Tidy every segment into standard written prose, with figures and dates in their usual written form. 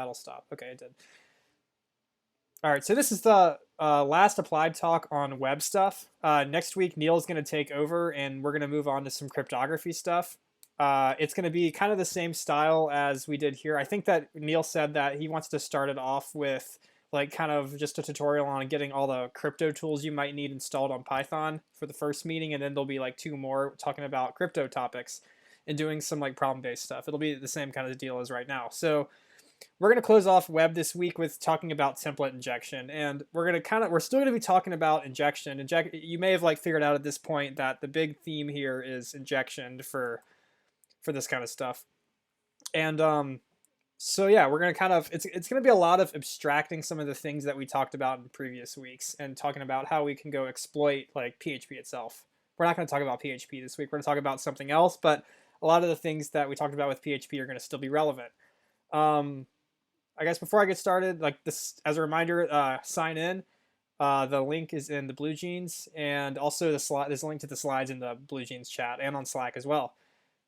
That'll stop. Okay, it did. All right, so this is the last applied talk on web stuff. Next week, Neil's going to take over, and we're going to move on to some cryptography stuff. It's going to be kind of the same style as we did here. I think that Neil said that he wants to start it off with like kind of just a tutorial on getting all the crypto tools you might need installed on Python for the first meeting, and then there'll be like 2 more talking about crypto topics and doing some like problem-based stuff. It'll be the same kind of deal as right now. So we're going to close off web this week with talking about template injection, and we're still going to be talking about injection. You may have like figured out at this point that the big theme here is injection for this kind of stuff. And so yeah, we're going to kind of it's going to be a lot of abstracting some of the things that we talked about in previous weeks and talking about how we can go exploit like PHP itself. We're not going to talk about PHP this week. We're going to talk about something else, but a lot of the things that we talked about with PHP are going to still be relevant. I guess before I get started, like this, as a reminder, sign in. The link is in the Blue Jeans, and also there's a link to the slides in the Blue Jeans chat and on Slack as well.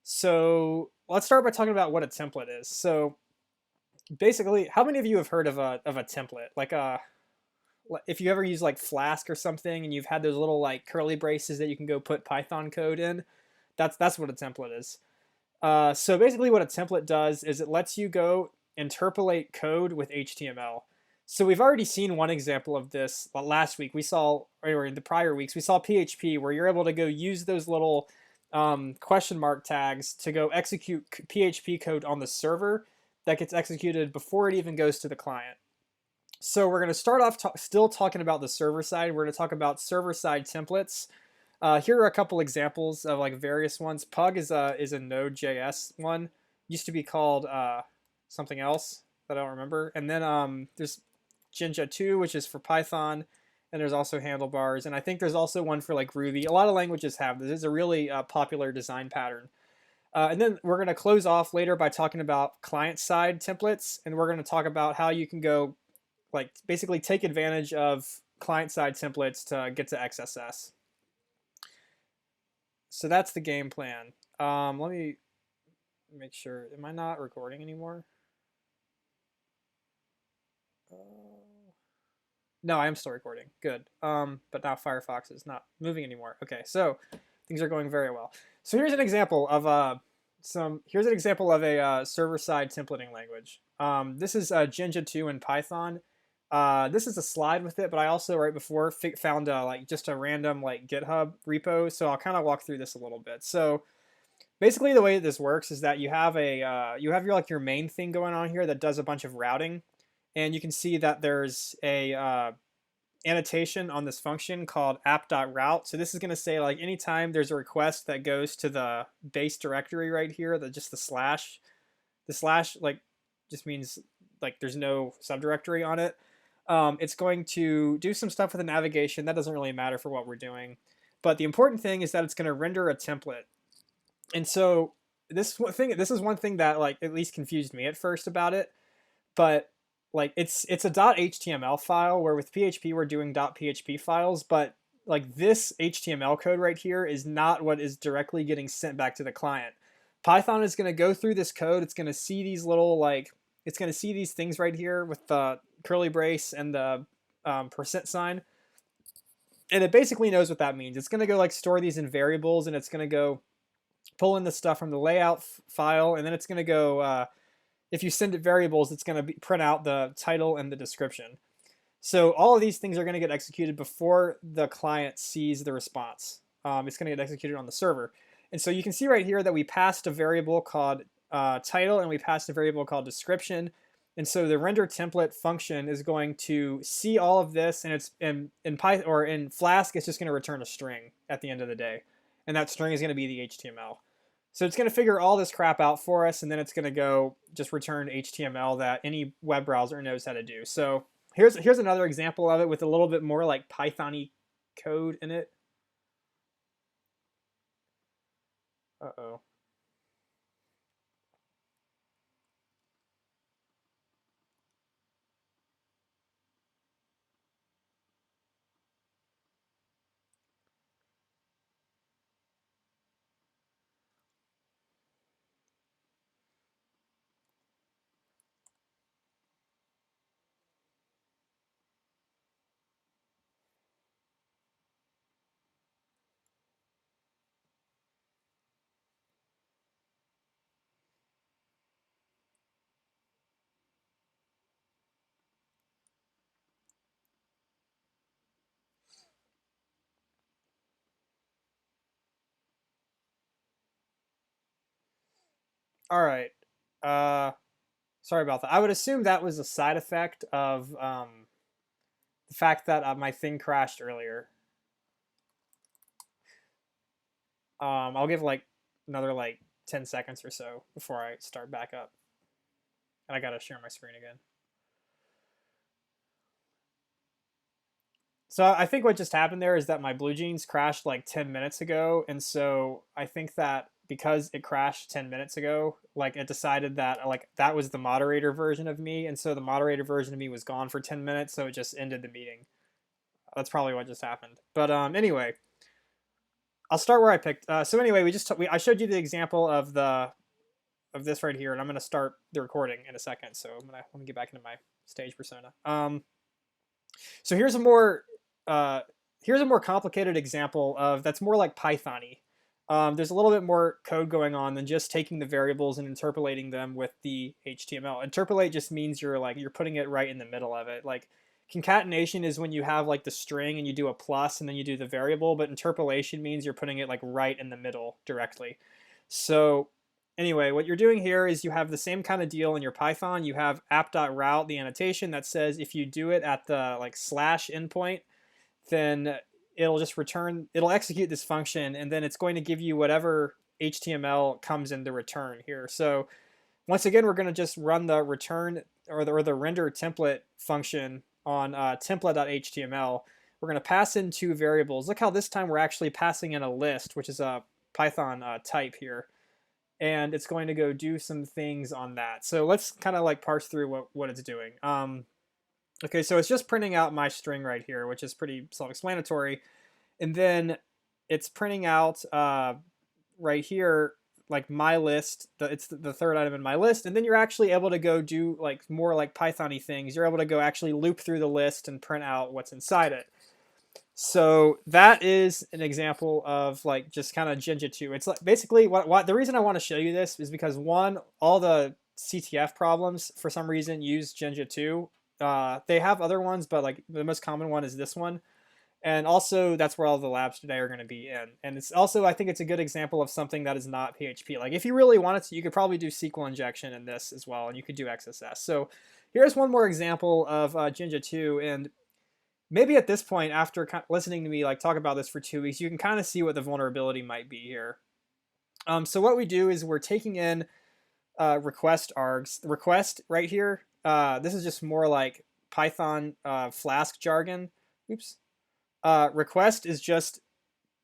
So let's start by talking about what a template is. So basically, how many of you have heard of a template? Like if you ever use like Flask or something, and you've had those little like curly braces that you can go put Python code in, that's what a template is. So basically what a template does is it lets you go interpolate code with HTML. So we've already seen one example of this last week. Or in the prior weeks, we saw PHP where you're able to go use those little question mark tags to go execute PHP code on the server that gets executed before it even goes to the client. So we're going to start off still talking about the server side. We're going to talk about server-side templates. Here are a couple examples of like various ones. Pug is a Node.js one. Used to be called something else that I don't remember. And then there's Jinja 2, which is for Python. And there's also handlebars. And I think there's also one for like Ruby. A lot of languages have this. It's a really popular design pattern. And then we're going to close off later by talking about client-side templates. And we're going to talk about how you can go like basically take advantage of client-side templates to get to XSS. So that's the game plan. Let me make sure. Am I not recording anymore? No, I am still recording. Good. But now Firefox is not moving anymore. Okay, so things are going very well. So here's an example of a server-side templating language. This is Jinja 2 in Python. This is a slide with it, but I also right before found like just a random like GitHub repo, so I'll kind of walk through this a little bit. So basically, the way this works is that you have your main thing going on here that does a bunch of routing, and you can see that there's a annotation on this function called app.route. So this is going to say like anytime there's a request that goes to the base directory right here, the slash like just means like there's no subdirectory on it. It's going to do some stuff with the navigation. That doesn't really matter for what we're doing. But the important thing is that it's going to render a template. And so this is one thing that like at least confused me at first about it. But like it's a .html file where with PHP we're doing .php files, but like this HTML code right here is not what is directly getting sent back to the client. Python is going to go through this code. It's going to see these it's going to see these things right here with the curly brace and the %sign. And it basically knows what that means. It's going to go like store these in variables, and it's going to go pull in the stuff from the layout file, and then it's going to go, if you send it variables, it's going to print out the title and the description. So all of these things are going to get executed before the client sees the response. It's going to get executed on the server. And so you can see right here that we passed a variable called title, and we passed a variable called description. And so the render template function is going to see all of this, and it's in Python or in Flask, it's just going to return a string at the end of the day, and that string is going to be the HTML. So it's going to figure all this crap out for us, and then it's going to go just return HTML that any web browser knows how to do. So here's another example of it with a little bit more like Python-y code in it. Uh-oh. All right. Sorry about that. I would assume that was a side effect of the fact that my thing crashed earlier. I'll give like another like 10 seconds or so before I start back up. And I gotta share my screen again. So I think what just happened there is that my Blue Jeans crashed like 10 minutes ago. And so I think that because it crashed 10 minutes ago, like it decided that like that was the moderator version of me. And so the moderator version of me was gone for 10 minutes. So it just ended the meeting. That's probably what just happened. But anyway, I'll start where I picked. So anyway, I showed you the example of this right here, and I'm gonna start the recording in a second. So let me get back into my stage persona. So here's a more complicated example of that's more like Python-y. There's a little bit more code going on than just taking the variables and interpolating them with the HTML. Interpolate just means you're putting it right in the middle of it. Like concatenation is when you have like the string and you do a plus and then you do the variable, but interpolation means you're putting it like right in the middle directly. So anyway, what you're doing here is you have the same kind of deal in your Python. You have app.route, the annotation that says if you do it at the like slash endpoint, then it'll execute this function, and then it's going to give you whatever HTML comes in the return here. So once again, we're going to just run the return or the render template function on template.html. We're going to pass in two variables. Look how this time we're actually passing in a list, which is a Python type here. And it's going to go do some things on that. So let's kind of like parse through what it's doing. Okay, so it's just printing out my string right here, which is pretty self-explanatory. And then it's printing out right here, like my list. It's the third item in my list. And then you're actually able to go do like more like Python-y things. You're able to go actually loop through the list and print out what's inside it. So that is an example of like just kind of Jinja 2. It's like basically what the reason I want to show you this is because one, all the CTF problems for some reason use Jinja 2. They have other ones, but like the most common one is this one. And also that's where all the labs today are going to be in. And it's also, I think it's a good example of something that is not PHP. Like if you really wanted to, you could probably do SQL injection in this as well, and you could do XSS. So here's one more example of Jinja 2. And maybe at this point, after listening to me like talk about this for 2 weeks, you can kind of see what the vulnerability might be here. So what we do is we're taking in request args. The request right here, this is just more like Python Flask jargon. Oops. Request is just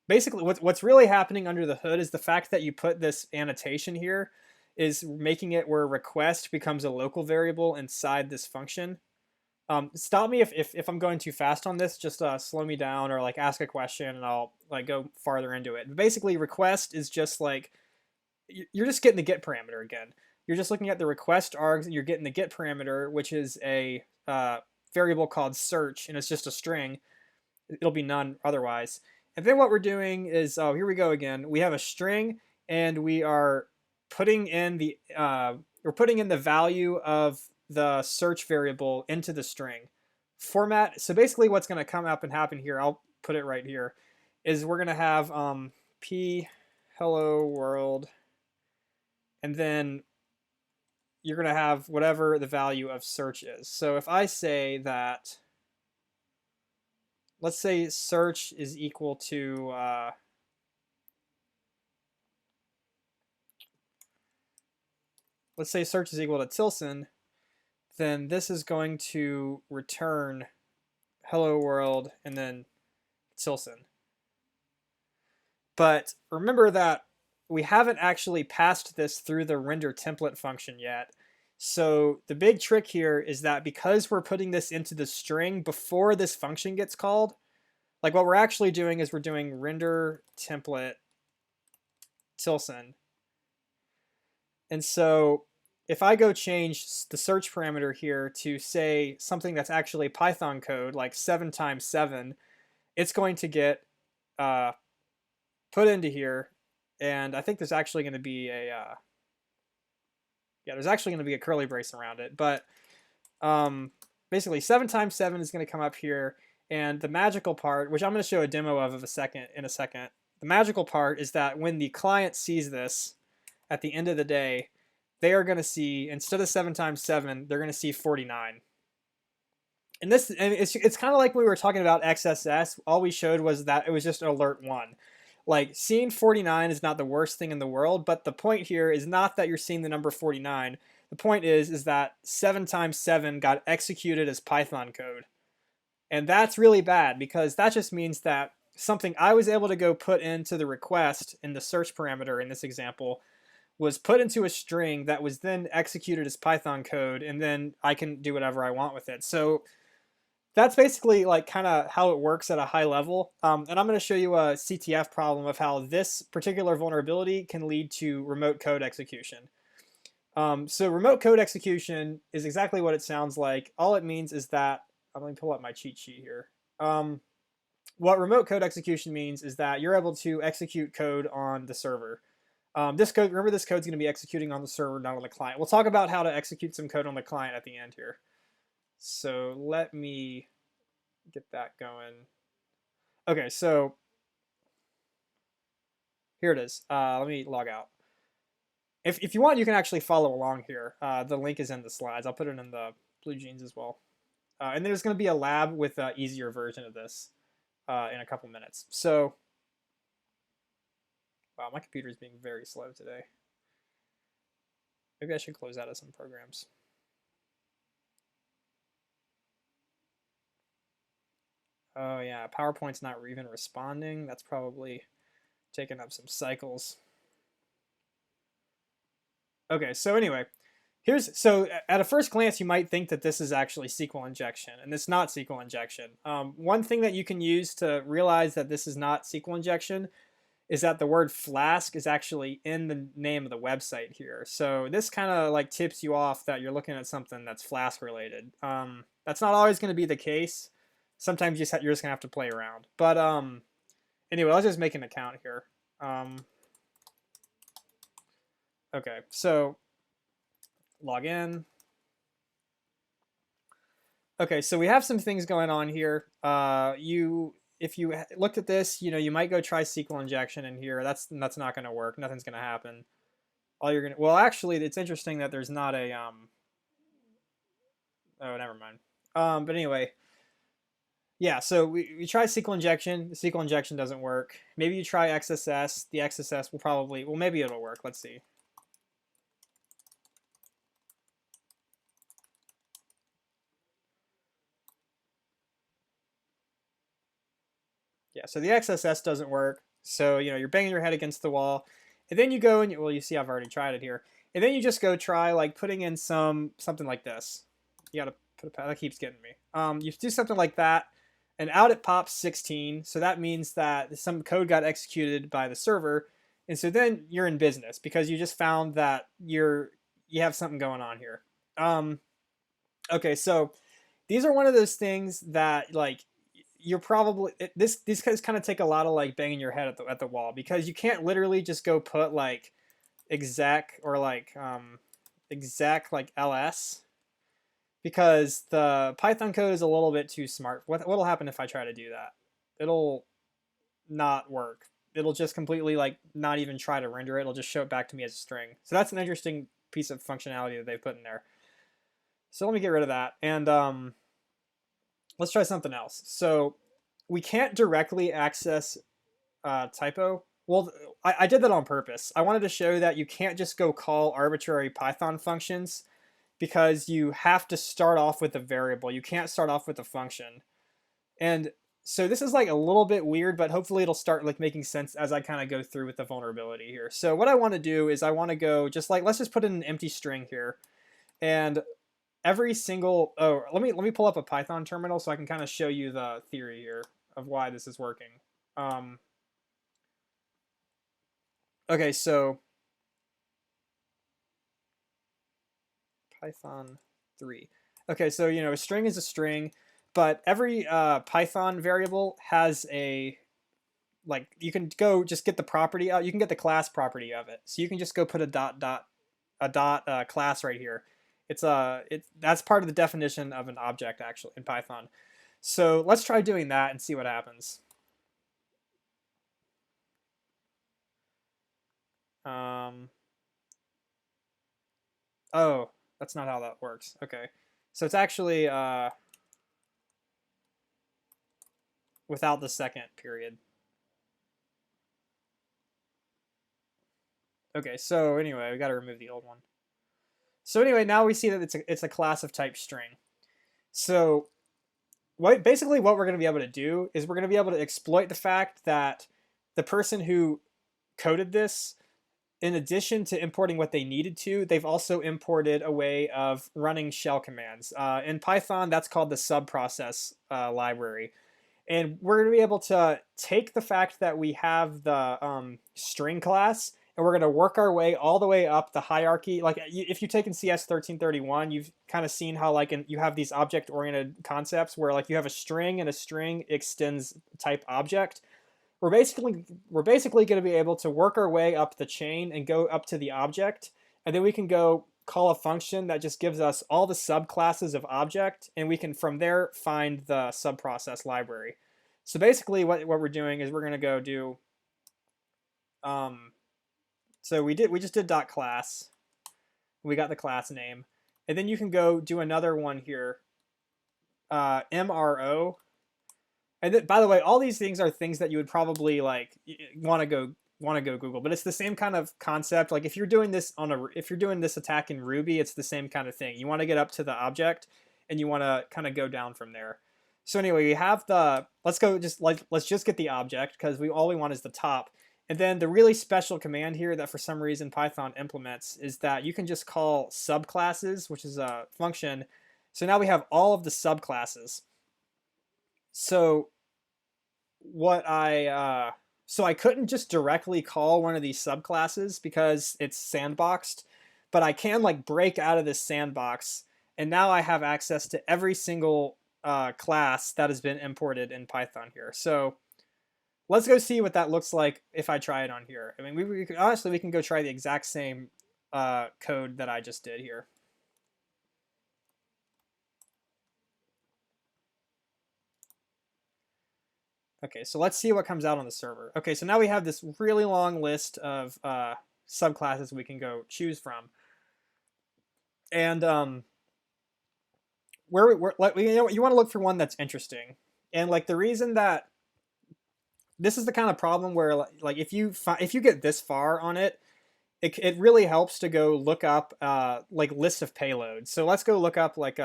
basically what's really happening under the hood is the fact that you put this annotation here is making it where request becomes a local variable inside this function. Stop me if I'm going too fast on this. Just slow me down or like ask a question and I'll like go farther into it. But basically, request is just like you're just getting the get parameter again. You're just looking at the request args and you're getting the get parameter, which is a variable called search, and it's just a string. It'll be none otherwise. And then what we're doing is, oh, here we go again. We have a string, and we are putting in the value of the search variable into the string format. So basically, what's going to come up and happen here, I'll put it right here, is we're going to have p hello world, and then you're going to have whatever the value of search is. So if I say that, let's say search is equal to let's say search is equal to Tilson, then this is going to return hello world and then Tilson. But remember that we haven't actually passed this through the render template function yet. So the big trick here is that because we're putting this into the string before this function gets called, like what we're actually doing is we're doing render template Tilson. And so if I go change the search parameter here to say something that's actually Python code, like 7 times 7, it's going to get put into here. And I think there's actually going to be a curly brace around it. But basically 7 times 7 is going to come up here. And the magical part, which I'm going to show a demo of in a second, the magical part is that when the client sees this at the end of the day, they are going to see, instead of 7 times 7, they're going to see 49. And it's kind of like when we were talking about XSS. All we showed was that it was just alert 1. Like, seeing 49 is not the worst thing in the world, but the point here is not that you're seeing the number 49. The point is that 7 times 7 got executed as Python code. And that's really bad, because that just means that something I was able to go put into the request in the search parameter in this example was put into a string that was then executed as Python code, and then I can do whatever I want with it. So that's basically like kind of how it works at a high level. And I'm going to show you a CTF problem of how this particular vulnerability can lead to remote code execution. So remote code execution is exactly what it sounds like. All it means is that, let me pull up my cheat sheet here. What remote code execution means is that you're able to execute code on the server. This code, remember, this code's going to be executing on the server, not on the client. We'll talk about how to execute some code on the client at the end here. So let me get that going. Okay, so here it is. Let me log out. If you want, you can actually follow along here. The link is in the slides. I'll put it in the Blue Jeans as well. And there's going to be a lab with an easier version of this in a couple minutes. So, wow, my computer is being very slow today. Maybe I should close out of some programs. Oh yeah, PowerPoint's not even responding. That's probably taking up some cycles. Okay, so anyway, so at a first glance, you might think that this is actually SQL injection, and it's not SQL injection. One thing that you can use to realize that this is not SQL injection is that the word Flask is actually in the name of the website here. So this kind of like tips you off that you're looking at something that's Flask related. That's not always going to be the case. Sometimes you're just going to have to play around. But anyway, let's just make an account here. Okay, so log in. Okay, so we have some things going on here. If you looked at this, you might go try SQL injection in here. That's not going to work. Nothing's going to happen. Well, actually, it's interesting that there's not a oh, never mind. But anyway, yeah. So we try SQL injection. The SQL injection doesn't work. Maybe you try XSS. The XSS will probably, well, maybe it'll work. Let's see. Yeah, so the XSS doesn't work. So, you're banging your head against the wall. And then you go and, well, you see I've already tried it here. And then you just go try, like, putting in something like this. You got to put that keeps getting me. You do something like that, and out it pops 16. So that means that some code got executed by the server. And so then you're in business, because you just found that you have something going on here. Okay, so these are one of those things that, like, you're probably, these guys kind of take a lot of like banging your head at the wall, because you can't literally just go put like exec or like exec like ls, because the Python code is a little bit too smart. What'll happen if I try to do that? It'll not work. It'll just completely like not even try to render it. It'll just show it back to me as a string. So that's an interesting piece of functionality that they put in there. So let me get rid of that, and let's try something else. So we can't directly access typo. Well, I did that on purpose. I wanted to show that you can't just go call arbitrary Python functions, because you have to start off with a variable. You can't start off with a function. And so this is like a little bit weird, but hopefully it'll start like making sense as I kind of go through with the vulnerability here. So what I want to do is I want to go just like, let's just put in an empty string here. And every single, let me pull up a Python terminal so I can kind of show you the theory here of why this is working. Okay, so Python 3. Okay, so a string is a string, but every Python variable has you can go just get the property out. You can get the class property of it. So you can just go put a dot class right here. That's part of the definition of an object actually in Python. So let's try doing that and see what happens. Oh, that's not how that works. Okay. So it's actually without the second period. Okay, so anyway, we got to remove the old one. So anyway, now we see that it's a class of type string. So basically what we're going to be able to do is we're going to be able to exploit the fact that the person who coded this, in addition to importing what they needed to, they've also imported a way of running shell commands. In Python, that's called the subprocess library. And we're going to be able to take the fact that we have the string class, and we're going to work our way all the way up the hierarchy. Like if you've taken CS 1331, you've kind of seen how like you have these object-oriented concepts where like you have a string and a string extends type object. We're basically going to be able to work our way up the chain and go up to the object, and then we can go call a function that just gives us all the subclasses of object, and we can from there find the subprocess library. So basically what we're doing is we're going to go do so we just did dot class. We got the class name, and then you can go do another one here, MRO. And then, by the way, all these things are things that you would probably like want to go Google, but it's the same kind of concept. Like if you're doing this attack in Ruby, it's the same kind of thing. You want to get up to the object, and you want to kind of go down from there. So anyway, we have let's just get the object because all we want is the top. And then the really special command here that for some reason Python implements is that you can just call subclasses, which is a function. So now we have all of the subclasses. So I couldn't just directly call one of these subclasses because it's sandboxed, but I can like break out of this sandbox, and now I have access to every single class that has been imported in Python here. So let's go see what that looks like if I try it on here. I mean, honestly, we can go try the exact same code that I just did here. Okay, so let's see what comes out on the server. Okay, so now we have this really long list of subclasses we can go choose from. And you want to look for one that's interesting. And like the reason that this is the kind of problem where like if you get this far on it, it really helps to go look up like list of payloads. So let's go look up like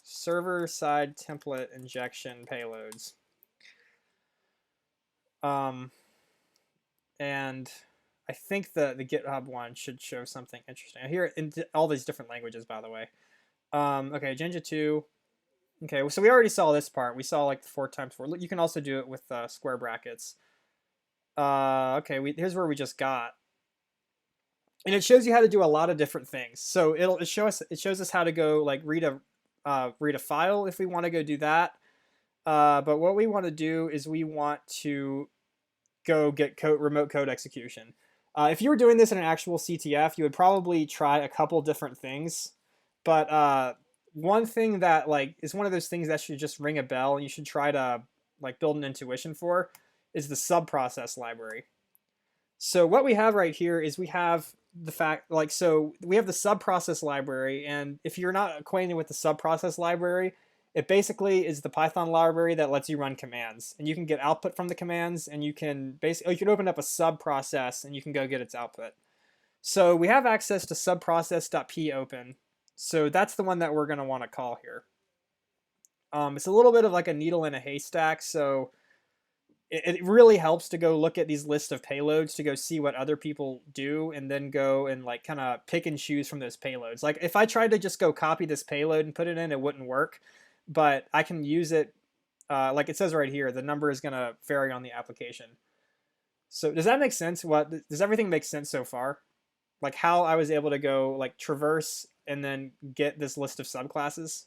server side template injection payloads. And I think the GitHub one should show something interesting. I hear it in all these different languages, by the way. Okay, Jinja 2. Okay, so we already saw this part. We saw like 4x4. You can also do it with square brackets. Okay, here's where we just got. And it shows you how to do a lot of different things. So it shows us how to go like read a file if we want to go do that. But what we want to do is we want to go get remote code execution. If you were doing this in an actual CTF, you would probably try a couple different things. But one thing that like is one of those things that should just ring a bell and you should try to like build an intuition for is the subprocess library. So what we have right here is we have the fact like so we have the subprocess library, and if you're not acquainted with the subprocess library, it basically is the Python library that lets you run commands, and you can get output from the commands, and you can open up a subprocess and you can go get its output. So we have access to subprocess.p open. So that's the one that we're going to want to call here. It's a little bit of like a needle in a haystack, so it really helps to go look at these lists of payloads to go see what other people do, and then go and like kind of pick and choose from those payloads. Like if I tried to just go copy this payload and put it in, it wouldn't work. But I can use it, like it says right here, the number is going to vary on the application. So does that make sense? Does everything make sense so far? Like how I was able to go like traverse and then get this list of subclasses?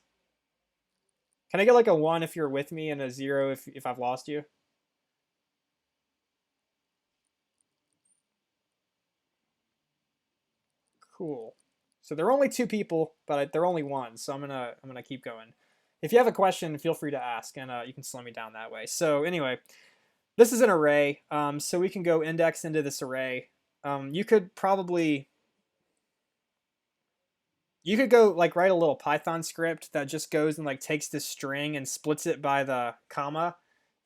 Can I get like a 1 if you're with me and a 0 if I've lost you? Cool. So there are only 2 people, but they're only 1, so I'm gonna keep going. If you have a question, feel free to ask, and you can slow me down that way. So anyway, this is an array, so we can go index into this array. You could probably You could go like write a little Python script that just goes and like takes this string and splits it by the comma,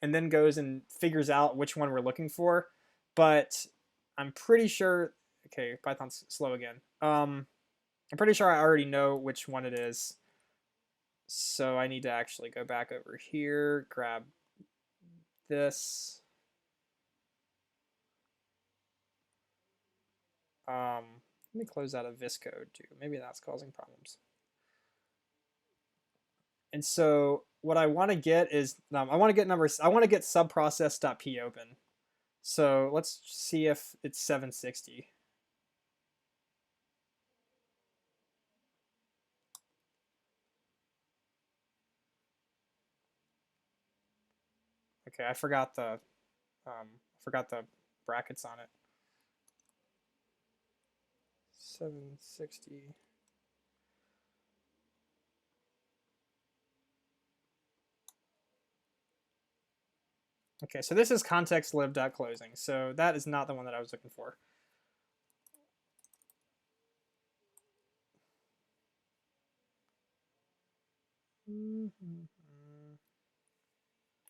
and then goes and figures out which one we're looking for. But I'm pretty sure. Okay, Python's slow again. I'm pretty sure I already know which one it is. So I need to actually go back over here, grab this. Let me close out of this code too. Maybe that's causing problems. And so what I want to get is I want to get numbers. I want to get subprocess.p open. So let's see if it's 760. Okay, I forgot the brackets on it. 760. Okay, so this is context lib.closing. So that is not the one that I was looking for.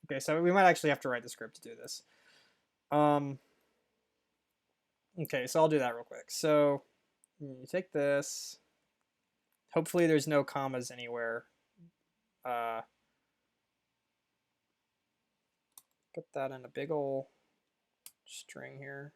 Okay, so we might actually have to write the script to do this. Okay, so I'll do that real quick. So you take this. Hopefully there's no commas anywhere. Put that in a big ol' string here.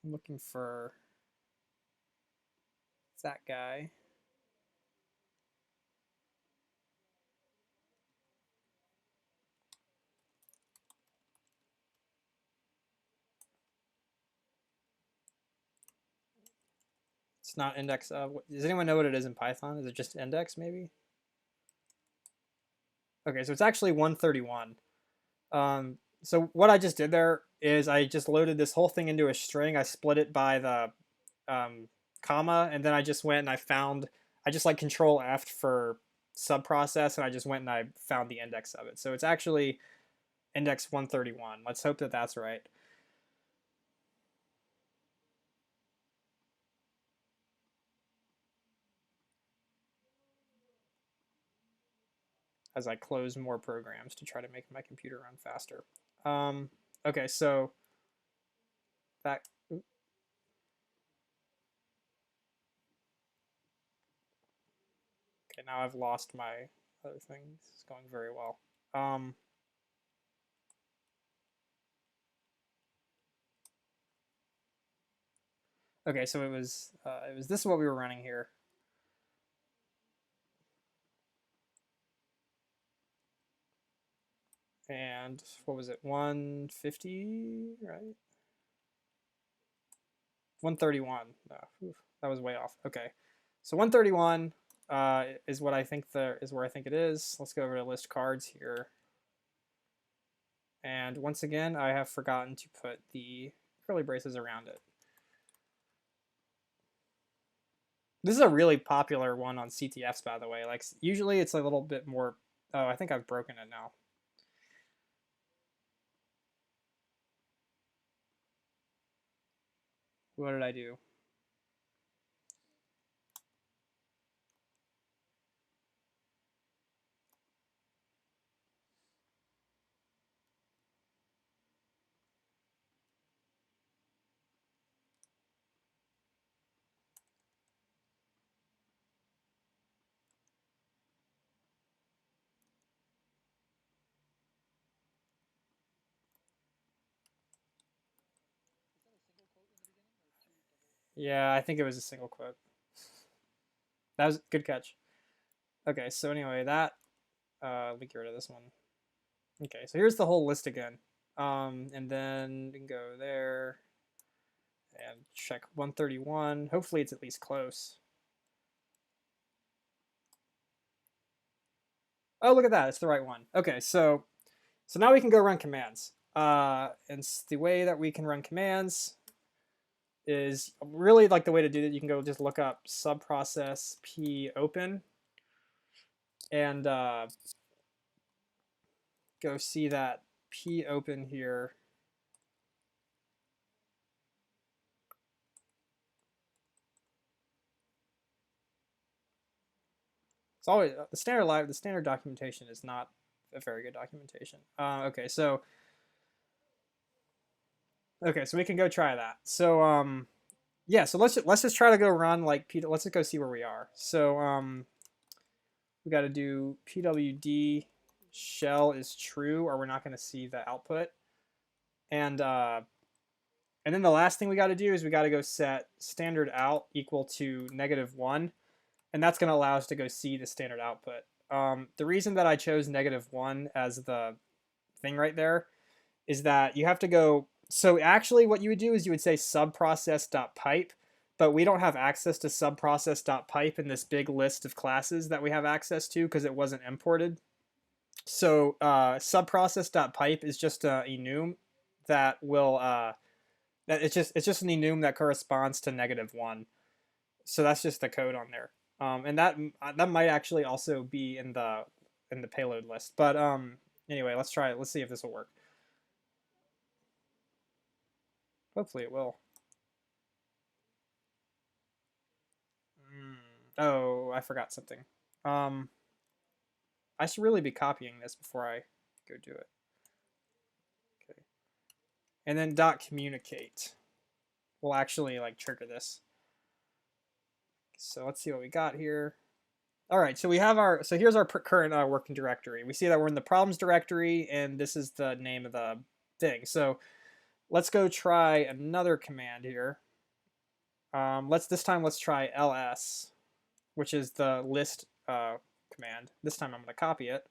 I'm looking for that guy. It's not index of. Does anyone know what it is in Python? Is it just index maybe? Okay, so it's actually 131. So what I just did there is I just loaded this whole thing into a string. I split it by the comma, and then I just went and I just like control F for subprocess, and I just went and I found the index of it. So it's actually index 131. Let's hope that that's right. As I close more programs to try to make my computer run faster. Okay, so that. Okay, now I've lost my other things. It's going very well. Okay, so it was this is what we were running here. And what was it? 150, right? 131. No, that was way off. Okay, so 131 is what I think where I think it is. Let's go over to list cards here. And once again, I have forgotten to put the curly braces around it. This is a really popular one on CTFs, by the way. Like usually it's a little bit more. Oh, I think I've broken it now. What did I do? Yeah, I think it was a single quote. That was a good catch. Okay, so anyway, that let me get rid of this one. Okay, so here's the whole list again. And then we can go there and check 131. Hopefully it's at least close. Oh, look at that. It's the right one. Okay, so now we can go run commands. And the way that we can run commands is really like the way to do that. You can go just look up subprocess p open. and go see that p open here. It's always the standard documentation is not a very good documentation. Okay, so we can go try that. So yeah, so let's just try to go run like let's just go see where we are. So we got to do pwd shell is true, or we're not going to see the output. And then the last thing we got to do is we got to go set standard out equal to -1, and that's going to allow us to go see the standard output. The reason that I chose -1 as the thing right there is that you have to go. So actually, what you would do is you would say subprocess.pipe, but we don't have access to subprocess.pipe in this big list of classes that we have access to because it wasn't imported. So subprocess.pipe is just a enum that will that it's just an enum that corresponds to -1. So that's just the code on there. And that might actually also be in the payload list. But anyway, let's try it. Let's see if this will work. Hopefully it will. Oh, I forgot something. I should really be copying this before I go do it. Okay. And then .communicate will actually like trigger this. So let's see what we got here. All right, so we have so here's our current working directory. We see that we're in the problems directory, and this is the name of the thing. So let's go try another command here. This time let's try ls, which is the list command. This time I'm going to copy it.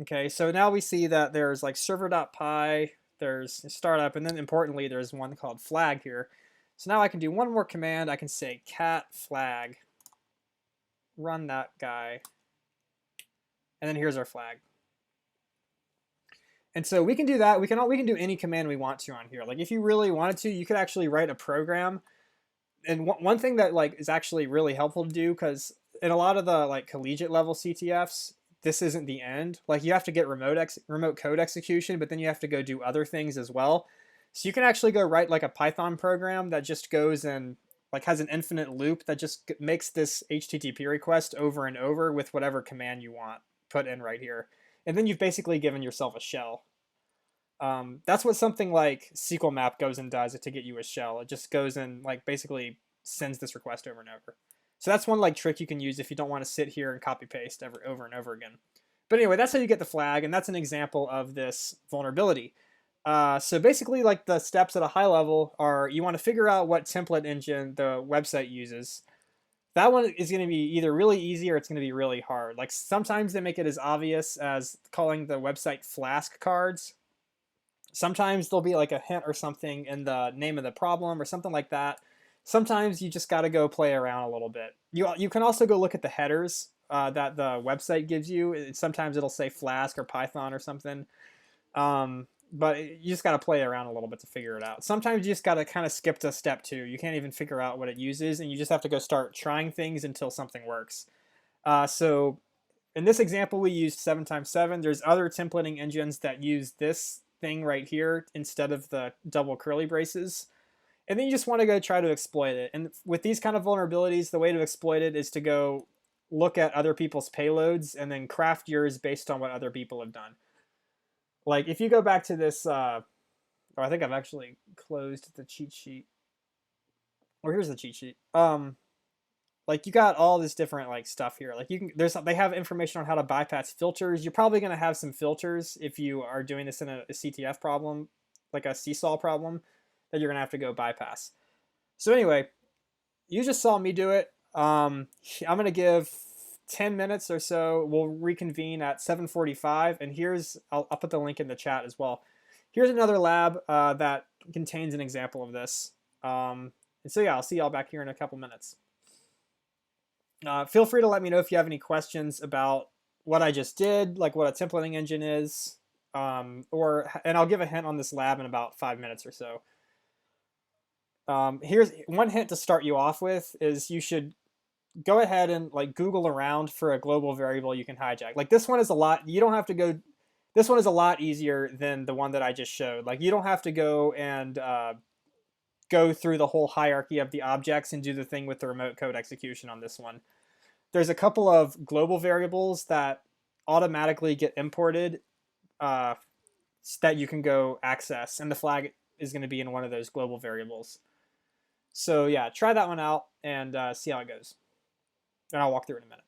Okay, so now we see that there's like server.py, there's startup, and then importantly there's one called flag here. So now I can do one more command. I can say cat flag, run that guy, and then here's our flag. And so we can do that. We can do any command we want to on here. Like if you really wanted to, you could actually write a program. And one thing that like is actually really helpful to do, because in a lot of the like collegiate level CTFs, this isn't the end. Like you have to get remote code execution, but then you have to go do other things as well. So you can actually go write like a Python program that just goes and like has an infinite loop that just makes this HTTP request over and over with whatever command you want put in right here. And then you've basically given yourself a shell. That's what something like SQL map goes and does to get you a shell. It just goes and like basically sends this request over and over. So that's one like trick you can use if you don't want to sit here and copy paste over and over again. But anyway, that's how you get the flag, and that's an example of this vulnerability. So basically, like the steps at a high level are you want to figure out what template engine the website uses. That one is going to be either really easy or it's going to be really hard. Like sometimes they make it as obvious as calling the website Flask cards. Sometimes there'll be like a hint or something in the name of the problem or something like that. Sometimes you just got to go play around a little bit. You can also go look at the headers that the website gives you. Sometimes it'll say Flask or Python or something. But you just got to play around a little bit to figure it out. Sometimes you just got to kind of skip to step 2. You can't even figure out what it uses, and you just have to go start trying things until something works. So in this example, we used 7x7. There's other templating engines that use this thing right here instead of the double curly braces. And then you just want to go try to exploit it. And with these kind of vulnerabilities, the way to exploit it is to go look at other people's payloads and then craft yours based on what other people have done. Like if you go back to this, I think I've actually closed the cheat sheet. Or here's the cheat sheet. Like you got all this different like stuff here. Like they have information on how to bypass filters. You're probably going to have some filters if you are doing this in a CTF problem, like a seesaw problem, that you're going to have to go bypass. So anyway, you just saw me do it. I'm going to give 10 minutes or so. We'll reconvene at 7:45, and I'll put the link in the chat as well. Here's another lab that contains an example of this. And so yeah, I'll see y'all back here in a couple minutes. Feel free to let me know if you have any questions about what I just did, like what a templating engine is, and I'll give a hint on this lab in about 5 minutes or so. Here's one hint to start you off with is you should go ahead and like Google around for a global variable you can hijack. Like this one is a lot. You don't have to go. This one is a lot easier than the one that I just showed. Like you don't have to go and go through the whole hierarchy of the objects and do the thing with the remote code execution on this one. There's a couple of global variables that automatically get imported uh, that you can go access, and the flag is going to be in one of those global variables. So yeah, try that one out and see how it goes. And I'll walk through it in a minute.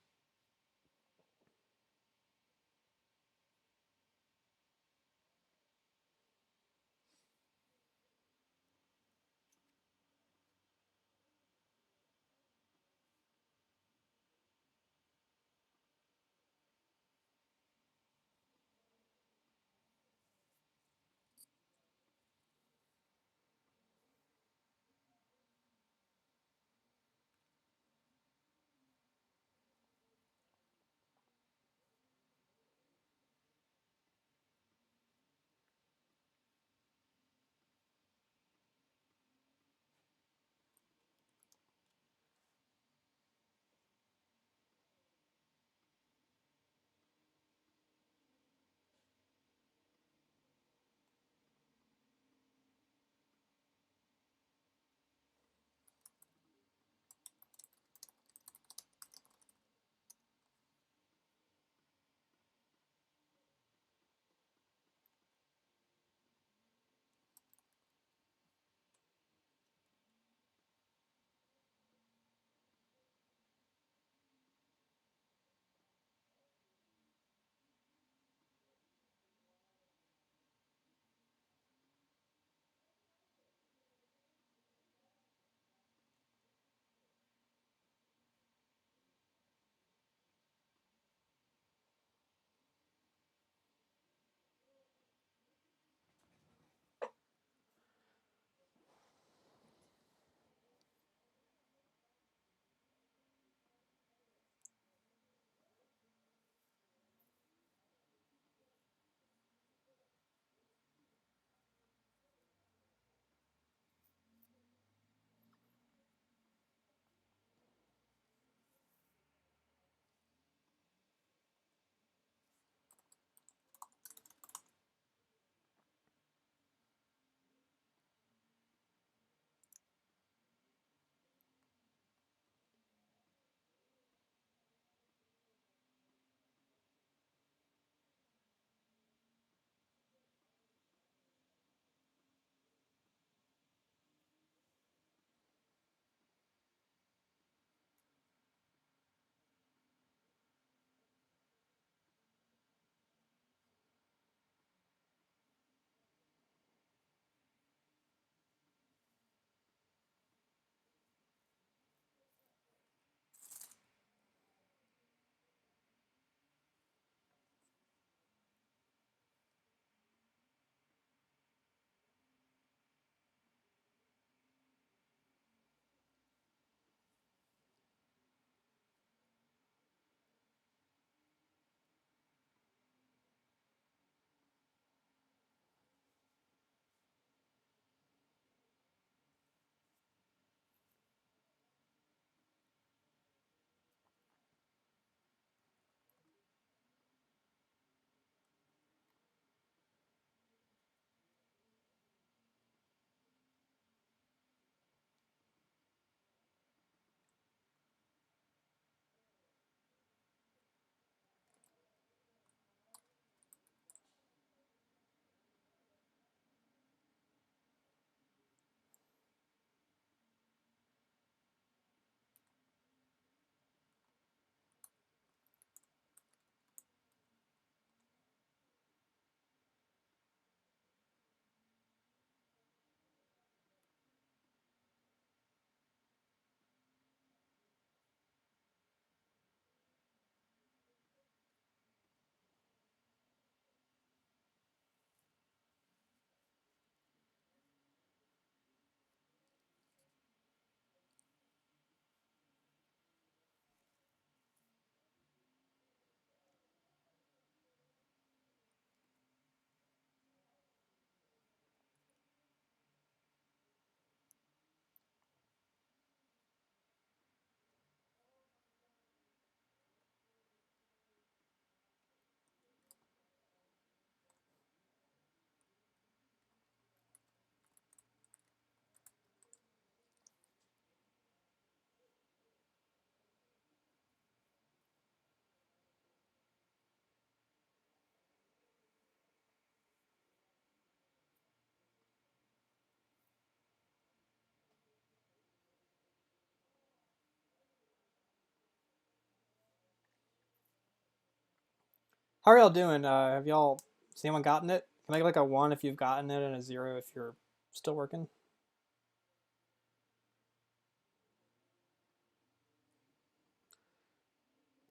How are y'all doing? Have y'all, has anyone gotten it? Can I get like a 1 if you've gotten it and a 0 if you're still working?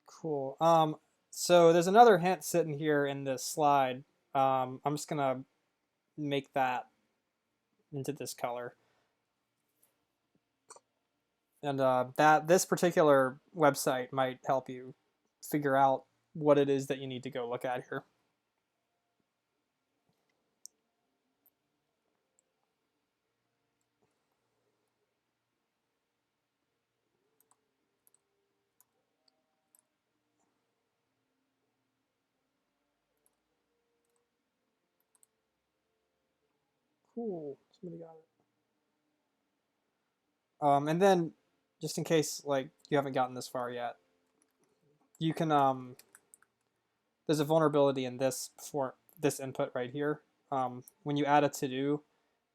Cool. So there's another hint sitting here in this slide. I'm just gonna make that into this color. And that this particular website might help you figure out what it is that you need to go look at here. Cool. Somebody got it. And then, just in case like you haven't gotten this far yet, you can there's a vulnerability in this for this input right here. When you add a to do,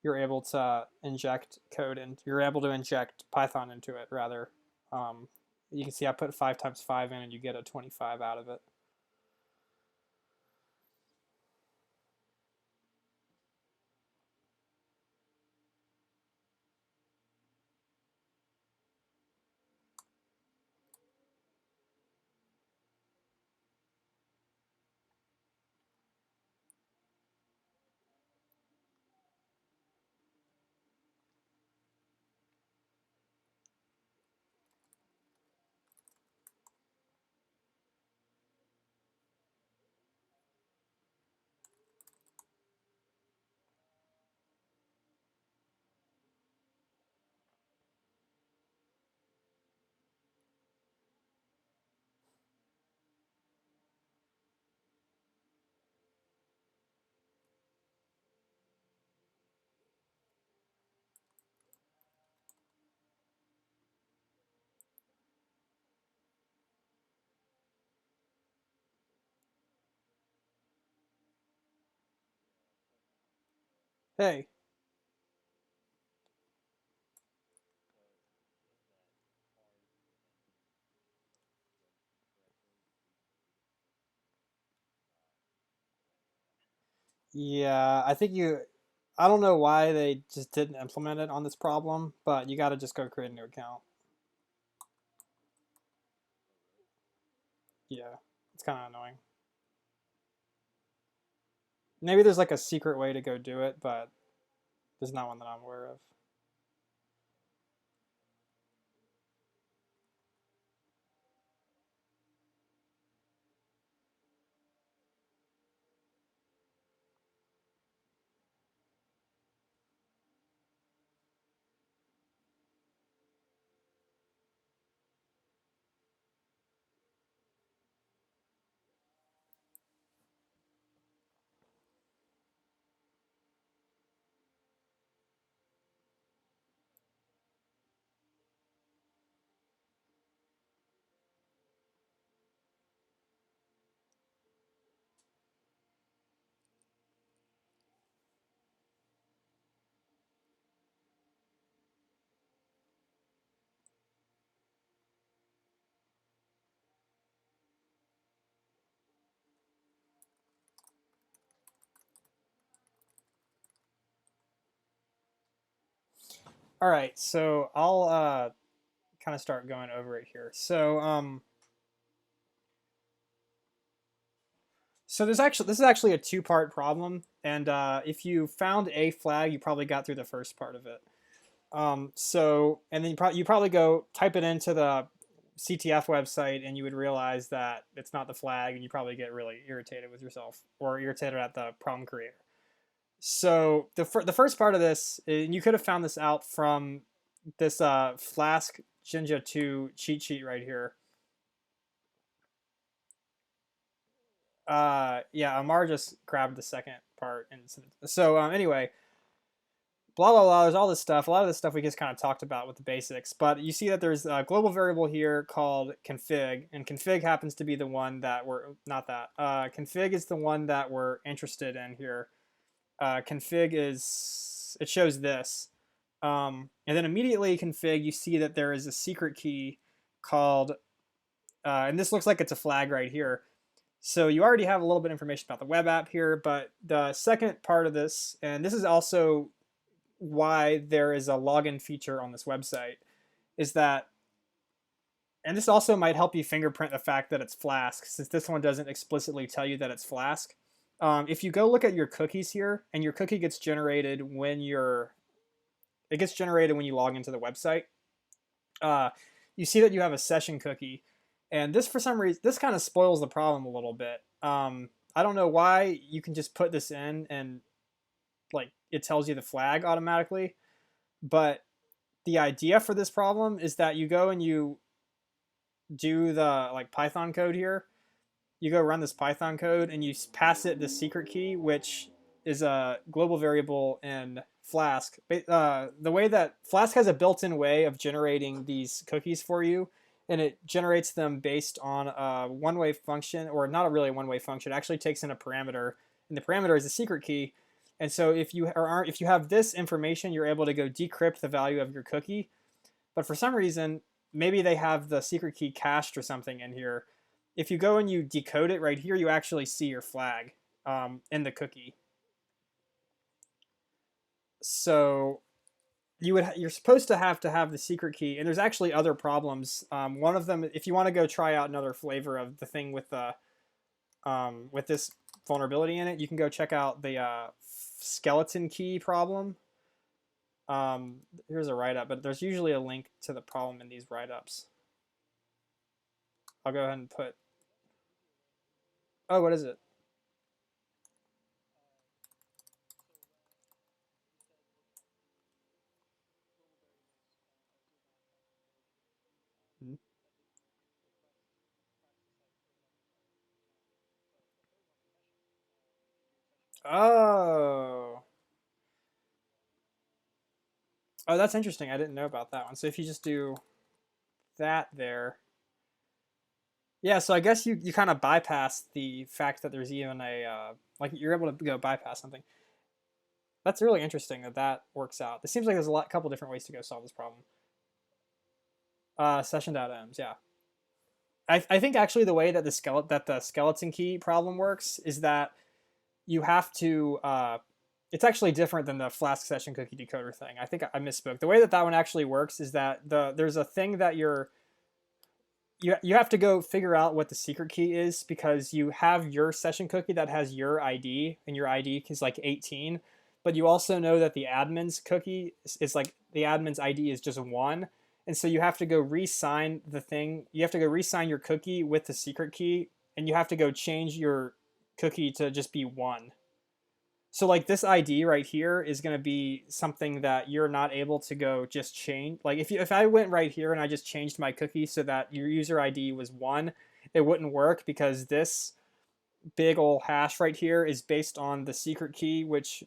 you're able to inject code and you're able to inject Python into it rather. Um, you can see I put 5 times 5 in and you get a 25 out of it. Hey, yeah, I think you. I don't know why they just didn't implement it on this problem, but you got to just go create a new account. Yeah, it's kind of annoying. Maybe there's like a secret way to go do it, but there's not one that I'm aware of. All right, so I'll kind of start going over it here. So this is actually a two-part problem, and if you found a flag, you probably got through the first part of it. And then you probably go type it into the CTF website, and you would realize that it's not the flag, and you probably get really irritated with yourself or irritated at the problem creator. So the first part of this, and you could have found this out from this Flask Jinja 2 cheat sheet right here. Yeah, Amar just grabbed the second part, and so anyway, blah blah blah. There's all this stuff. A lot of this stuff we just kind of talked about with the basics, but you see that there's a global variable here called config, and config happens to be the one that we're not that. Config is the one that we're interested in here. Config is it shows this, and then immediately config you see that there is a secret key called, and this looks like it's a flag right here. So you already have a little bit of information about the web app here, but the second part of this, and this is also why there is a login feature on this website, is that, and this also might help you fingerprint the fact that it's Flask, since this one doesn't explicitly tell you that it's Flask. If you go look at your cookies here, and your cookie gets generated when it gets generated when you log into the website, you see that you have a session cookie, and this for some reason, this kind of spoils the problem a little bit. I don't know why you can just put this in and like it tells you the flag automatically, but the idea for this problem is that you go and you do the like Python code here. You go run this Python code and you pass it the secret key, which is a global variable in Flask. The way that Flask has a built-in way of generating these cookies for you, and it generates them based on a one-way function, or not a really one-way function. It actually takes in a parameter, and the parameter is a secret key. And so if you have this information, you're able to go decrypt the value of your cookie. But for some reason, maybe they have the secret key cached or something in here. If you go and you decode it right here, you actually see your flag in the cookie. So you're supposed to have the secret key, and there's actually other problems. One of them, if you want to go try out another flavor of the thing with the with this vulnerability in it, you can go check out the skeleton key problem. Here's a write-up, but there's usually a link to the problem in these write-ups. I'll go ahead and put... Oh, what is it? Oh. Oh, that's interesting. I didn't know about that one. So if you just do that there... Yeah, so I guess you kind of bypass the fact that there's even a... like, you're able to go bypass something. That's really interesting that that works out. It seems like there's a couple different ways to go solve this problem. Session.ems, yeah. I think actually the way that the skeleton key problem works is that you have to... it's actually different than the Flask session cookie decoder thing. I think I misspoke. The way that one actually works is that there's a thing that you have to go figure out what the secret key is, because you have your session cookie that has your ID, and your ID is like 18, but you also know that the admin's cookie is like, the admin's ID is just 1, and so you have to go re-sign the thing. You have to go re-sign your cookie with the secret key, and you have to go change your cookie to just be 1. So like this ID right here is going to be something that you're not able to go just change. Like if I went right here and I just changed my cookie so that your user ID was 1, it wouldn't work, because this big old hash right here is based on the secret key, which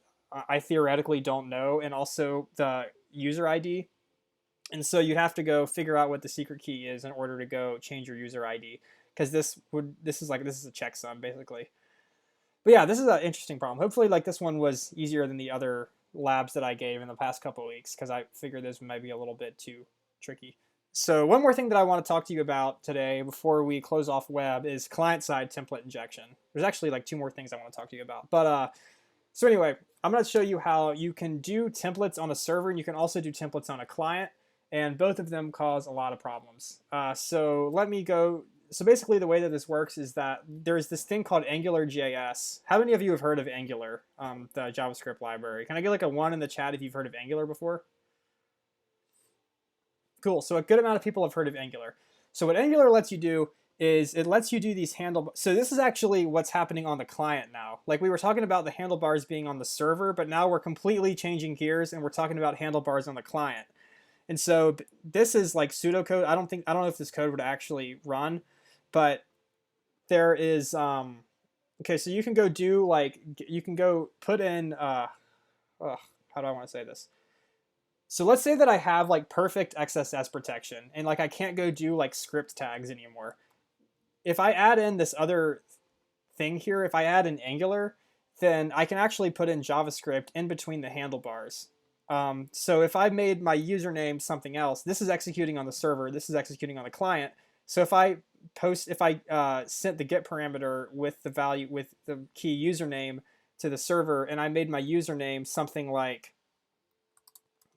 I theoretically don't know, and also the user ID. And so you'd have to go figure out what the secret key is in order to go change your user ID, because this is a checksum basically. But yeah, this is an interesting problem. Hopefully, like, this one was easier than the other labs that I gave in the past couple of weeks, because I figured this might be a little bit too tricky. So one more thing that I want to talk to you about today before we close off web is client-side template injection. There's actually like 2 more things I want to talk to you about. But so anyway, I'm going to show you how you can do templates on a server, and you can also do templates on a client, and both of them cause a lot of problems. So let me go... So basically the way that this works is that there's this thing called AngularJS. How many of you have heard of Angular, the JavaScript library? Can I get like a 1 in the chat if you've heard of Angular before? Cool, so a good amount of people have heard of Angular. So what Angular lets you do is it lets you do these handlebars. So this is actually what's happening on the client now. Like, we were talking about the handlebars being on the server, but now we're completely changing gears and we're talking about handlebars on the client. And so this is like pseudocode. I don't know if this code would actually run, but there is, okay, so you can go do like, you can go put in, how do I want to say this? So let's say that I have like perfect XSS protection, and like I can't go do like script tags anymore. If I add in this other thing here, if I add in Angular, then I can actually put in JavaScript in between the handlebars. So if I made my username something else, this is executing on the server, this is executing on the client, So if I sent the get parameter with the value with the key username to the server, and I made my username something like,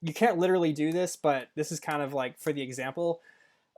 you can't literally do this, but this is kind of like for the example.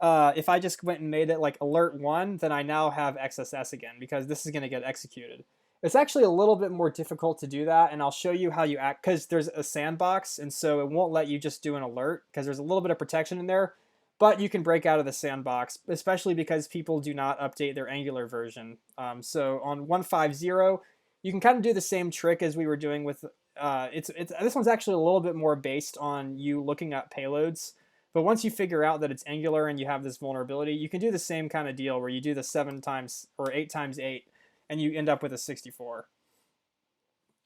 If I just went and made it like alert1, then I now have XSS again because this is going to get executed. It's actually a little bit more difficult to do that, and I'll show you how you act, because there's a sandbox, and so it won't let you just do an alert because there's a little bit of protection in there, but you can break out of the sandbox, especially because people do not update their Angular version. So on 1.5.0, you can kind of do the same trick as we were doing with, this one's actually a little bit more based on you looking up payloads. But once you figure out that it's Angular and you have this vulnerability, you can do the same kind of deal where you do the 7 times or 8 times 8 and you end up with a 64.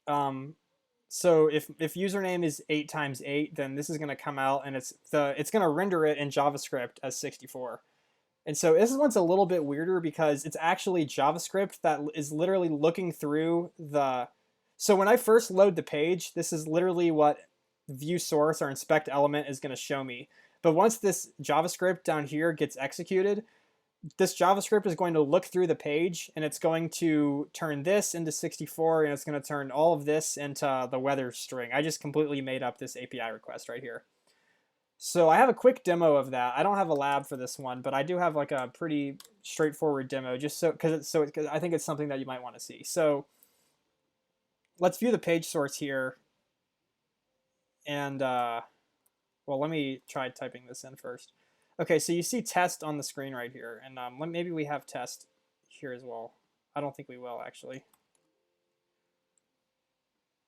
So if username is 8 times 8, then this is going to come out and it's going to render it in JavaScript as 64. And so this one's a little bit weirder because it's actually JavaScript that is literally looking through the... So when I first load the page, this is literally what view source or inspect element is going to show me. But once this JavaScript down here gets executed, this JavaScript is going to look through the page and it's going to turn this into 64 and it's going to turn all of this into the weather string. I just completely made up this API request right here. So I have a quick demo of that. I don't have a lab for this one, but I do have like a pretty straightforward demo just so because I think it's something that you might want to see. So let's view the page source here. And well, let me try typing this in first. Okay, so you see test on the screen right here, and maybe we have test here as well. I don't think we will, actually.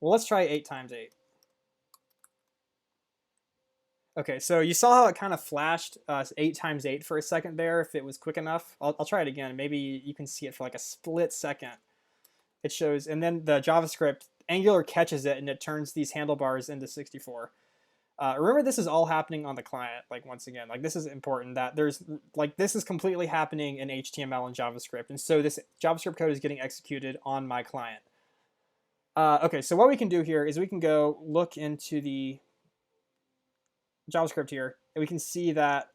Well, let's try 8 times 8. Okay, so you saw how it kind of flashed 8 times 8 for a second there, if it was quick enough. I'll try it again. Maybe you can see it for like a split second. It shows, and then the JavaScript, Angular catches it, and it turns these handlebars into 64. Remember, this is all happening on the client. Like, once again, like, this is important that there's like, this is completely happening in HTML and JavaScript, and so this JavaScript code is getting executed on my client. Okay, so what we can do here is we can go look into the JavaScript here, and we can see that.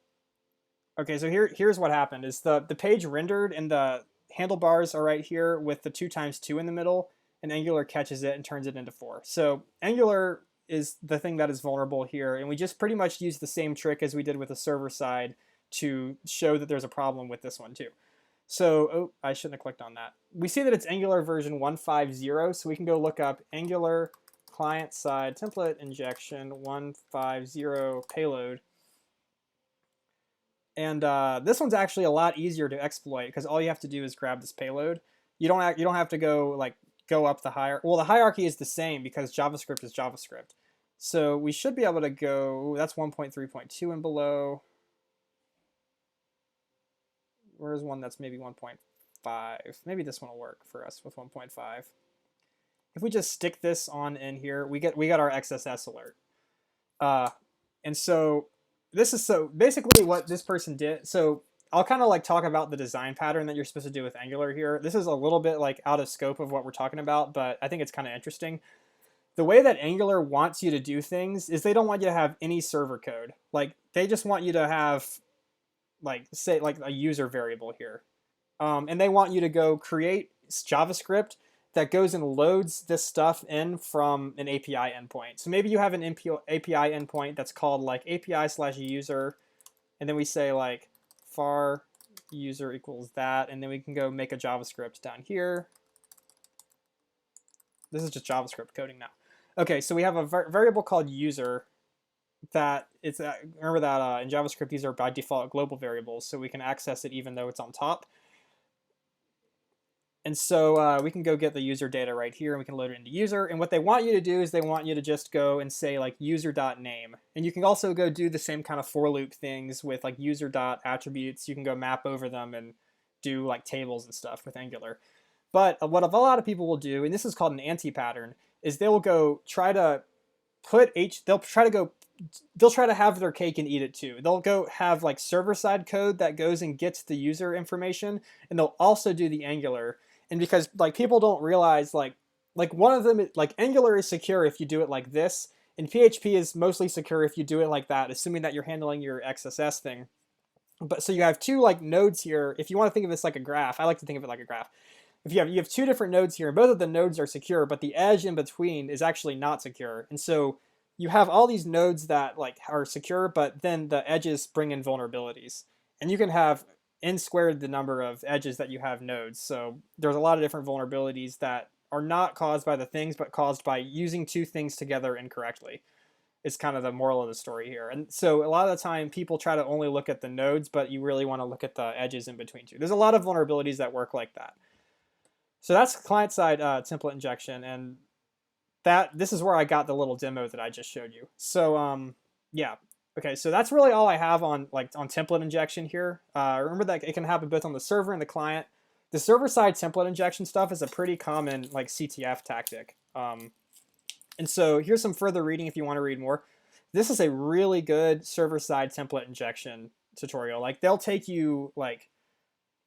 Okay, so here's what happened: is the page rendered, and the handlebars are right here with the 2 times 2 in the middle, and Angular catches it and turns it into 4. So Angular is the thing that is vulnerable here, and we just pretty much use the same trick as we did with the server side to show that there's a problem with this one too. So, oh, I shouldn't have clicked on that. We see that it's Angular version 1.5.0, so we can go look up Angular client-side template injection 1.5.0 payload. And this one's actually a lot easier to exploit because all you have to do is grab this payload. You don't have to go up the hierarchy. Well, the hierarchy is the same because JavaScript is JavaScript. So we should be able to go, that's 1.3.2 and below. Where's one that's maybe 1.5? Maybe this one will work for us with 1.5. If we just stick this on in here, we got our XSS alert. And so this is basically what this person did. So I'll kind of like talk about the design pattern that you're supposed to do with Angular here. This is a little bit like out of scope of what we're talking about, but I think it's kind of interesting. The way that Angular wants you to do things is they don't want you to have any server code. Like, they just want you to have, like, say, like a user variable here. And they want you to go create JavaScript that goes and loads this stuff in from an API endpoint. So maybe you have an API endpoint that's called like API/user, and then we say like var user equals that, and then we can go make a JavaScript down here. This is just JavaScript coding now. Okay, so we have a variable called user that it's remember that in JavaScript these are by default global variables, so we can access it even though it's on top. And so we can go get the user data right here, and we can load it into user. And what they want you to do is they want you to just go and say like user.name. And you can also go do the same kind of for loop things with like user.attributes. You can go map over them and do like tables and stuff with Angular. But what a lot of people will do, and this is called an anti-pattern, is they'll go try to put they'll try to have their cake and eat it too. They'll go have like server-side code that goes and gets the user information, and they'll also do the Angular. And because like people don't realize like one of them, like Angular is secure if you do it like this, and PHP is mostly secure if you do it like that, assuming that you're handling your XSS thing. But so you have two like nodes here. If you want to think of this like a graph, I like to think of it like a graph. If you have two different nodes here, and both of the nodes are secure, but the edge in between is actually not secure. And so you have all these nodes that like are secure, but then the edges bring in vulnerabilities. And you can have n squared the number of edges that you have nodes. So there's a lot of different vulnerabilities that are not caused by the things, but caused by using two things together incorrectly. Is kind of the moral of the story here. And so a lot of the time people try to only look at the nodes, but you really want to look at the edges in between two. There's a lot of vulnerabilities that work like that. So that's client side template injection, and this is where I got the little demo that I just showed you. So yeah, okay. So that's really all I have on template injection here. Remember that it can happen both on the server and the client. The server side template injection stuff is a pretty common like CTF tactic. And so here's some further reading if you want to read more. This is a really good server-side template injection tutorial. Like they'll take you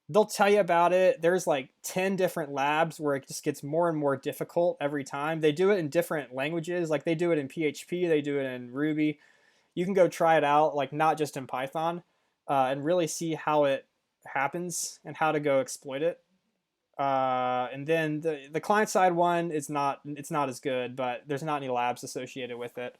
they'll tell you about it. There's like 10 different labs where it just gets more and more difficult every time. They do it in different languages. Like they do it in PHP, they do it in Ruby. You can go try it out, like not just in Python, and really see how it happens and how to go exploit it. And then the client side one is not as good, but there's not any labs associated with it.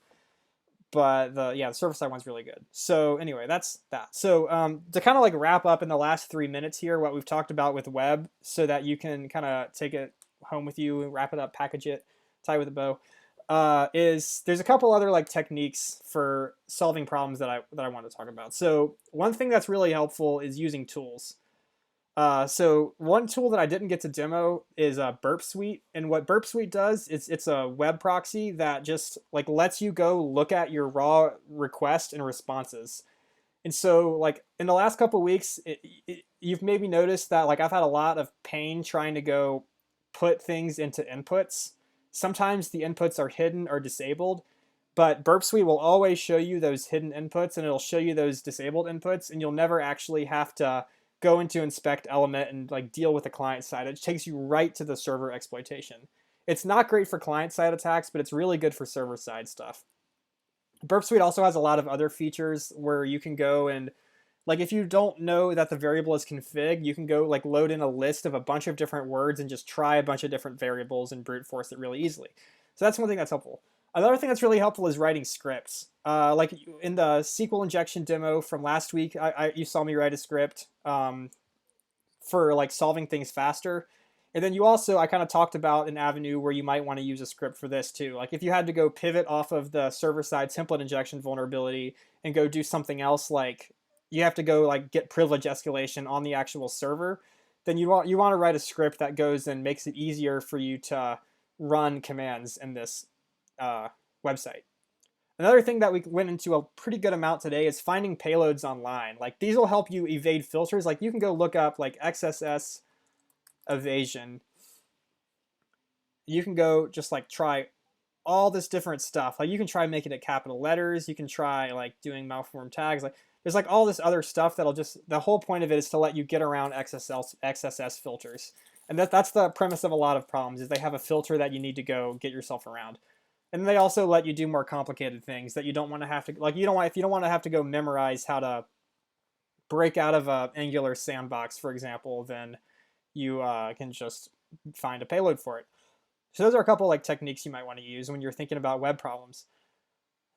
But the server side one's really good. So anyway, that's that. So to kind of like wrap up in the last 3 minutes here, what we've talked about with web, so that you can kind of take it home with you and wrap it up, package it, tie it with a bow. Is there's a couple other like techniques for solving problems that I want to talk about. So one thing that's really helpful is using tools. So one tool that I didn't get to demo is Burp Suite, and what Burp Suite does is it's a web proxy that just like lets you go look at your raw request and responses. And so like in the last couple of weeks, you've maybe noticed that like I've had a lot of pain trying to go put things into inputs. Sometimes the inputs are hidden or disabled, but Burp Suite will always show you those hidden inputs, and it'll show you those disabled inputs, and you'll never actually have to go into inspect element and like deal with the client side. It takes you right to the server exploitation. It's not great for client side attacks, but it's really good for server side stuff. Burp Suite also has a lot of other features where you can go and like if you don't know that the variable is config, you can go like load in a list of a bunch of different words and just try a bunch of different variables and brute force it really easily. So that's one thing that's helpful. Another thing that's really helpful is writing scripts. Like in the SQL injection demo from last week, you saw me write a script for like solving things faster. And then I kind of talked about an avenue where you might want to use a script for this too. Like if you had to go pivot off of the server side template injection vulnerability and go do something else, like you have to go like get privilege escalation on the actual server, then you want to write a script that goes and makes it easier for you to run commands in this website. Another thing that we went into a pretty good amount today is finding payloads online. Like these will help you evade filters. Like you can go look up like XSS evasion. You can go just like try all this different stuff. Like you can try making it capital letters. You can try like doing malformed tags. Like there's like all this other stuff that'll just, the whole point of it is to let you get around XSS filters. And that's the premise of a lot of problems, is they have a filter that you need to go get yourself around. And they also let you do more complicated things that you don't want to have to, like if you don't want to have to go memorize how to break out of a Angular sandbox, for example, then you can just find a payload for it. So those are a couple like techniques you might want to use when you're thinking about web problems.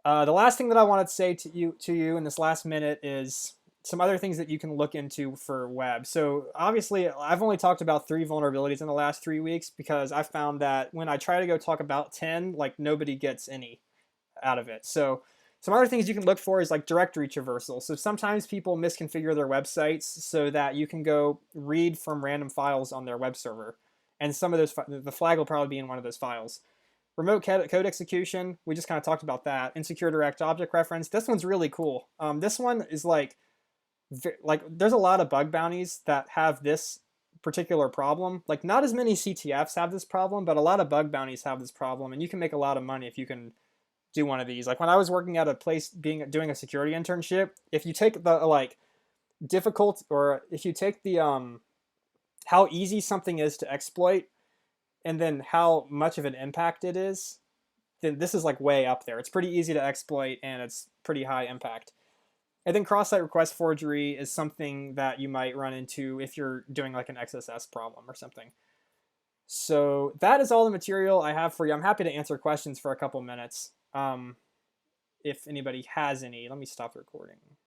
The last thing that I wanted to say to you in this last minute is some other things that you can look into for web. So obviously, I've only talked about 3 vulnerabilities in the last 3 weeks because I found that when I try to go talk about 10, like nobody gets any out of it. So some other things you can look for is like directory traversal. So sometimes people misconfigure their websites so that you can go read from random files on their web server. And some of those, the flag will probably be in one of those files. Remote code execution, we just kind of talked about that. Insecure direct object reference, this one's really cool. This one is like there's a lot of bug bounties that have this particular problem. Like not as many CTFs have this problem, but a lot of bug bounties have this problem, and you can make a lot of money if you can do one of these. Like when I was working at a place doing a security internship, if you take the like difficult, or if you take the how easy something is to exploit and then how much of an impact it is, then this is like way up there. It's pretty easy to exploit and it's pretty high impact. And then cross-site request forgery is something that you might run into if you're doing like an XSS problem or something. So that is all the material I have for you. I'm happy to answer questions for a couple minutes. If anybody has any, let me stop the recording.